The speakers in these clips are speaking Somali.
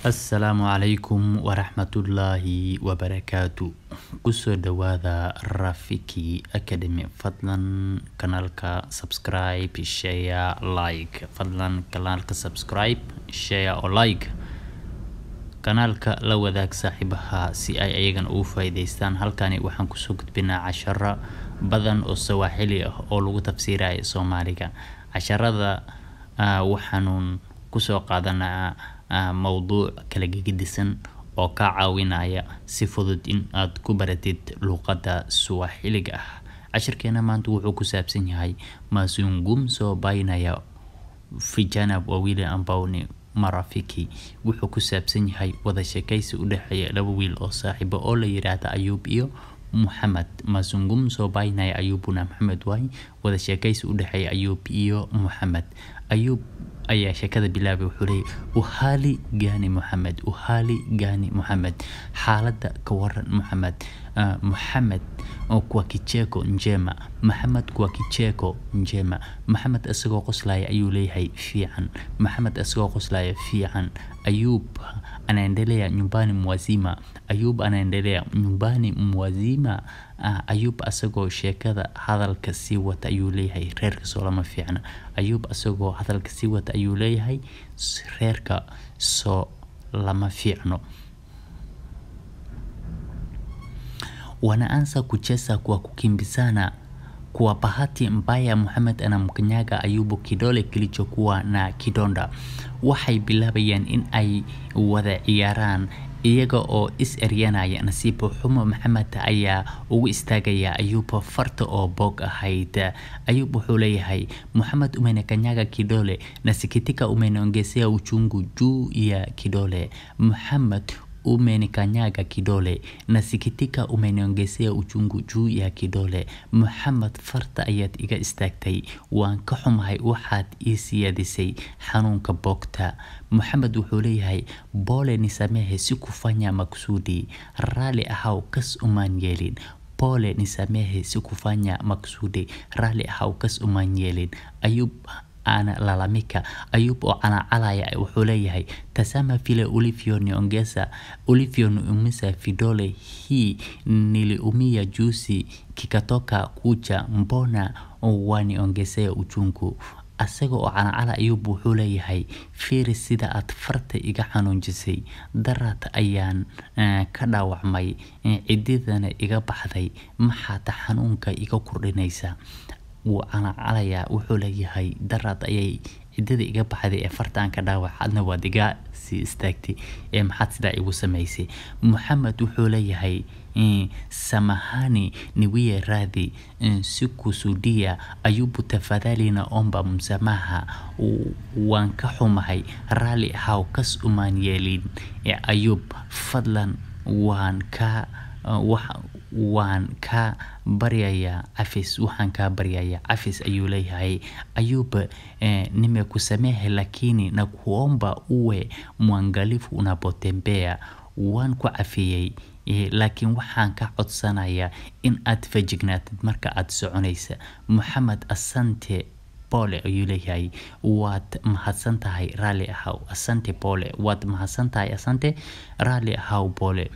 السلام عليكم ورحمة الله وبركاته. كسو دواذا رافيكي أكاديمي فضلا كانالك سبسكرايب شير لايك فضلا كانالك سبسكرايب شير أو لايك kanaalka la wadaag saaxiibaha si ay ayagan ugu faa'iideystaan. halkani waxaan ku soo gudbinaa casharo badan oo Swahili ah oo lagu tafsiirayo Soomaaliga. casharada waxaan ku soo qaadanaa mowduuc kala gedisan oo ka caawinaya si fudud in aad ku baratid luqadda Swahiliga ah. casharkeena maanta wuxuu ku saabsan yahay mazungumzo baina ya vijana wawili ambao ni marafiki. wuxuu ku saabsan yahay wada sheekaysi u dhaxeeya laba wiil oo saaxiibo oo la yiraahdo Ayub iyo Muhammad. mazungumzo baina ya Ayub na Muhammad way wada sheekaysi u dhaxeeya Ayub iyo Muhammad. Ayub ayaa sheekada bilaabay wuxuu leeyahay uhali gani Muhammad, uhali gani Muhammad, xaaladda ka waran Muhammad. Muhammad kwa kicheko njema, Muhammad kwa kicheko njema. Muhammad asagoo qoslaya ayuu leeyahay fiican, Muhammad asagoo qoslaya fiican. Ayub anaendelea nyumbani mwazima, Ayub anaendelea nyumbani mwazima. Ayub asagoo sheekada hadalka sii wata ayuu leeyahay reerka soo lama fiicna. Ayub asagoo hadalka sii wata ayuu leeyahay reerka soo lama fiicno. Wanaanza kucheza kwa kukimbizana. Kwa bahati mbaya Muhammad anamkanyaga Ayubu kidole kilichokuwa na kidonda. waxay bilaabayaan in ay wada ciyaaraan iyaga oo is eryanaya. nasiib xumo Muhammad ayaa ugu istaagaya Ayub farta oo boog ahayd. Ayub wuxuu leeyahay Muhammad umenikanyaga kidole, nasikitika umeniongezea uchungu juu ya kidole. Muhammad umenikanyaga kidole, nasikitika umeniongezea uchungu juu ya kidole. Muhammad farta ayaad iga istaagtay, waan ka xumahay waxaad ii siyaadisay xanuunka boogta. Muhammad wuxuu leeyahay pole nisamehe sikufanya maksudi, rali ahaw kas umaan yeelin. Pole nisamehe sikufanya maksudi, rali ahaw kas umaan yeelin. Ayub ana lalamika. Ayub oo ana calaya wuxuu leeyahay tazama vile ulivyoniongeza, ulivyoniumiza vidole, hii niliumia juzi kikatoka kucha, mbona waniongezea uchungu. asaga oo ana cala Ayub wuxuu leeyahay fiiri sida aad farta iga xanuunjisay, daraad ayaan ka dhaawacmay, cididana iga baxday, maxaad xanuunka iga kordhinaysa. وأنا عليا وحولي هاي درات أي عدة إجا بحذي فرتان كدا وحدنا ودقاء سي استاكتي محات دا إيو سميسي. محمد وحولي هاي سمحاني نوية راذي سكو سودية. أيوب تفادالينا أمبا مسامحة وانكحو مهي رالي هاو كس أمان يلين. أيوب فضلا waan ka baryaya cafis, waxaan ka baryaya cafis ayuu leeyahay. Ayub nimekusamehe lakini nakuomba uwe mwangalifu unapotembea. waan ku cafiyay laakiin waxaan ka codsanaya in aad fajignaatid marka aad soconaysa. Muhammad asante pole ayuu leeyahay waad mahadsan tahay rali ahaw. asante pole waad mahadsan tahay, asante rali ahaw pole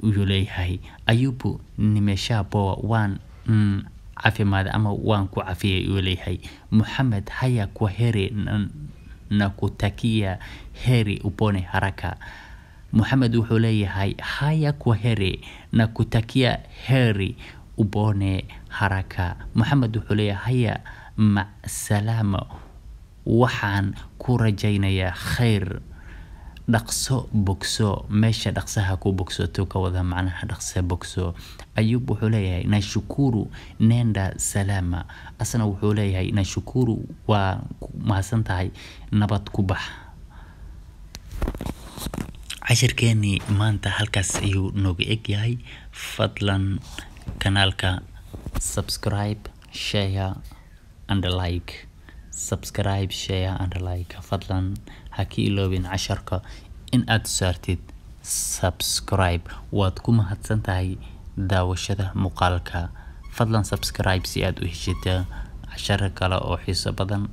ayuu leeyahay. Ayubu nimeshapoa, waan caafimaad ama waan ku cafiyay ayuu leeyahay. Muhammad haya kwa heri na kutakia heri upone haraka. Muhammad wuxuu leeyahay haya kwa heri na kutakia heri upone haraka. Muhammad wuxuu leeyahay haya ma salaama, waxaan ku rajaynayaa khayr, dhaqso bogso. meesha dhaqsaha ku bogsoto ka wada macnaha dhaqso bogso. Ayub wuxuu leeyahay nashukuru nenda salama, asna wuxuu leeyahay nashukuru waa mahadsan tahay, nabad ku bax. cashirkeeni maanta halkaas ayuu nooga eg yahay. fadlan kanaalka subscribe share and like, subscribe share and like. fadlan haki iloobin casharka in aad saartid subscribe. waad ku mahadsan tahay daawashada muuqaalka. fadlan subscribe si aad u heshid casharo kale oo xiiso badan.